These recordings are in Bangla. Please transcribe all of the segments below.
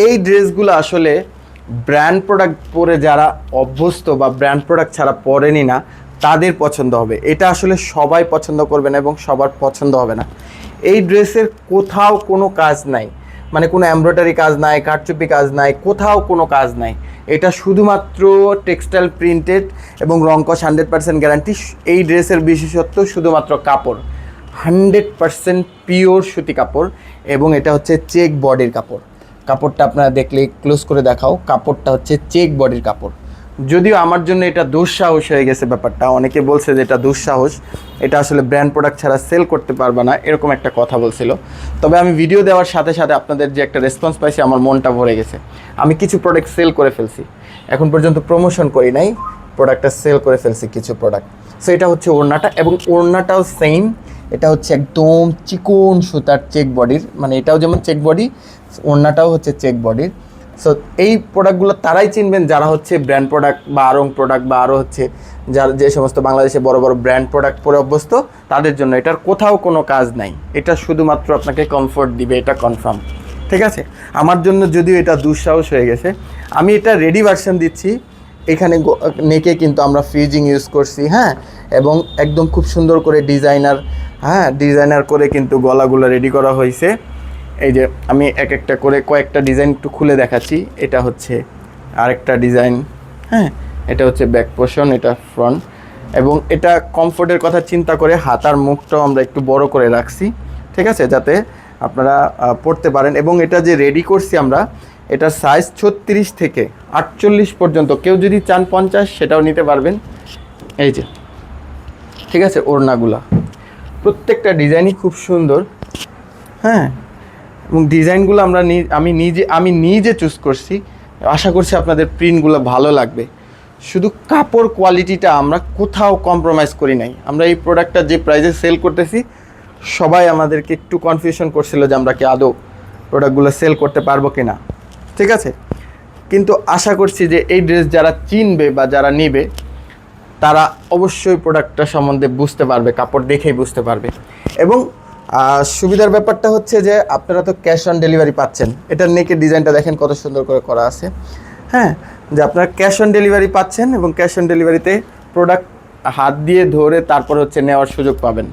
এই ড্রেসগুলো আসলে ব্র্যান্ড প্রোডাক্ট পরে যারা অভ্যস্ত বা ব্র্যান্ড প্রোডাক্ট ছাড়া পরেনি না তাদের পছন্দ হবে। এটা আসলে সবাই পছন্দ করবে না এবং সবার পছন্দ হবে না। এই ড্রেসের কোথাও কোনো কাজ নাই, মানে কোনো এমব্রয়ডারি কাজ নাই, কারচুপি কাজ নাই, কোথাও কোনো কাজ নাই। এটা শুধুমাত্র টেক্সটাইল প্রিন্টেড এবং রংকশ 100% গ্যারান্টি। এই ড্রেসের বিশেষত্ব শুধুমাত্র কাপড়, 100% পিওর সুতি কাপড় এবং এটা হচ্ছে চেক বডির কাপড়। কাপড়টা আপনারা দেখলে ক্লোজ করে দেখাও, কাপড়টা হচ্ছে চেক বডির কাপড়। যদিও আমার জন্য এটা দুঃসাহস হয়ে গেছে ব্যাপারটা, অনেকে বলছে যে এটা দুঃসাহস, এটা আসলে ব্র্যান্ড প্রোডাক্ট ছাড়া সেল করতে পারবে না, এরকম একটা কথা বলছিল। তবে আমি ভিডিও দেওয়ার সাথে সাথে আপনাদের যে একটা রেসপন্স পাইছি আমার মনটা ভরে গেছে। আমি কিছু প্রোডাক্ট সেল করে ফেলছি, এখন পর্যন্ত প্রমোশন করি নাই, প্রোডাক্টটা সেল করে ফেলছি কিছু প্রোডাক্ট। সো এটা হচ্ছে ওড়নাটা, এবং ওড়নাটাও সেম, এটা হচ্ছে একদম চিকন সুতার চেক বডির, মানে এটাও যেমন চেক বডি, ওড়নাটাও হচ্ছে চেক বডির। সো এই প্রোডাক্টগুলো তারাই চিনবেন যারা হচ্ছে ব্র্যান্ড প্রোডাক্ট বা আরং প্রোডাক্ট বা আরও হচ্ছে যার যে সমস্ত বাংলাদেশে বড় বড় ব্র্যান্ড প্রোডাক্ট পরে অভ্যস্ত, তাদের জন্য এটার কোথাও কোনো কাজ নাই। এটা শুধুমাত্র আপনাকে কমফোর্ট দিবে, এটা কনফার্ম। ঠিক আছে, আমার জন্য যদিও এটা দুঃসাহস হয়ে গেছে। আমি এটা রেডি ভার্সন দিচ্ছি, এখানে নেকে কিন্তু আমরা ফ্রিজিং ইউজ করছি, হ্যাঁ, এবং একদম খুব সুন্দর করে ডিজাইনার করে কিন্তু গলাগুলো রেডি করা হয়েছে। এই যে আমি এক একটা করে কয়েকটা ডিজাইন একটু খুলে দেখাচ্ছি। এটা হচ্ছে আরেকটা ডিজাইন, হ্যাঁ, এটা হচ্ছে ব্যাক পোর্শন, এটা ফ্রন্ট, এবং এটা কমফোর্টের কথা চিন্তা করে হাতার মুখটাও আমরা একটু বড় করে রাখছি, ঠিক আছে, যাতে আপনারা পড়তে পারেন। এবং এটা যে রেডি করছি আমরা, এটার সাইজ 36 থেকে 48 পর্যন্ত, কেউ যদি চান 50 সেটাও নিতে পারবেন। এই যে, ঠিক আছে, ওড়নাগুলা প্রত্যেকটা ডিজাইনই খুব সুন্দর, হ্যাঁ, এবং ডিজাইনগুলো আমি নিজে চুজ করছি। আশা করছি আপনাদের প্রিন্টগুলো ভালো লাগবে। শুধু কাপড় কোয়ালিটিটা আমরা কোথাও কম্প্রোমাইজ করি নাই। আমরা এই প্রোডাক্টটা যে প্রাইসে সেল করতেছি, সবাই আমাদেরকে একটু কনফিউশন করছিল যে আমরা কি আদৌ প্রোডাক্টগুলো সেল করতে পারবো কি না, ঠিক আছে। কিন্তু আশা করছি যে এই ড্রেস যারা চিনবে বা যারা নেবে তারা অবশ্যই প্রোডাক্টটা সম্বন্ধে বুঝতে পারবে, কাপড় দেখেই বুঝতে পারবে। এবং সুবিধার ব্যাপারটা হচ্ছে যে আপনারা তো ক্যাশ অন ডেলিভারি পাচ্ছেন। এটার নেকের ডিজাইনটা দেখেন কত সুন্দর করে করা আছে, হ্যাঁ, যে আপনারা ক্যাশ অন ডেলিভারি পাচ্ছেন এবং ক্যাশ অন ডেলিভারিতে প্রোডাক্ট হাত দিয়ে ধরে তারপর হচ্ছে নেওয়ার সুযোগ পাবেন।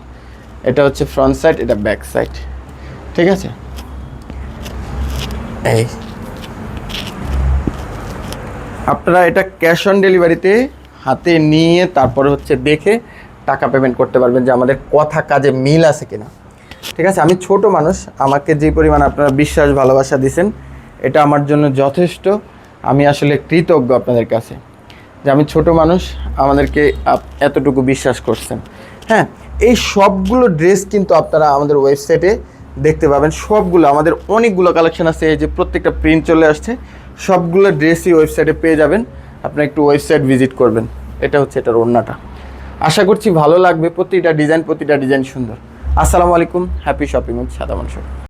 এটা হচ্ছে ফ্রন্ট সাইড, এটা ব্যাক সাইড, ঠিক আছে। এই আপনারা এটা ক্যাশ অন ডেলিভারিতে হাতে নিয়ে তারপরে হচ্ছে দেখে টাকা পেমেন্ট করতে পারবেন যে আমাদের কথা কাজে মিল আছে কিনা, ঠিক আছে। আমি ছোট মানুষ, আমাকে যে পরিমাণ আপনারা বিশ্বাস ভালোবাসা দিয়েছেন এটা আমার জন্য যথেষ্ট। আমি আসলে কৃতজ্ঞ আপনাদের কাছে যে আমি ছোট মানুষ, আমাদেরকে এতটুকু বিশ্বাস করছেন। হ্যাঁ, এই সবগুলো ড্রেস কিন্তু আপনারা আমাদের ওয়েবসাইটে দেখতে পাবেন। সবগুলো আমাদের অনেকগুলো কালেকশন আছে, এই যে প্রত্যেকটা প্রিন্ট চলে আসছে, সবগুলো ড্রেসই ওয়েবসাইটে পেয়ে যাবেন। আপনি একটু ওয়েবসাইট ভিজিট করবেন। এটা হচ্ছে এটার ওড়নাটা, আশা করছি ভালো লাগবে। প্রতিটা ডিজাইন সুন্দর। আসসালামু আলাইকুম, হ্যাপি শপিং উইথ সাদা মানুষ।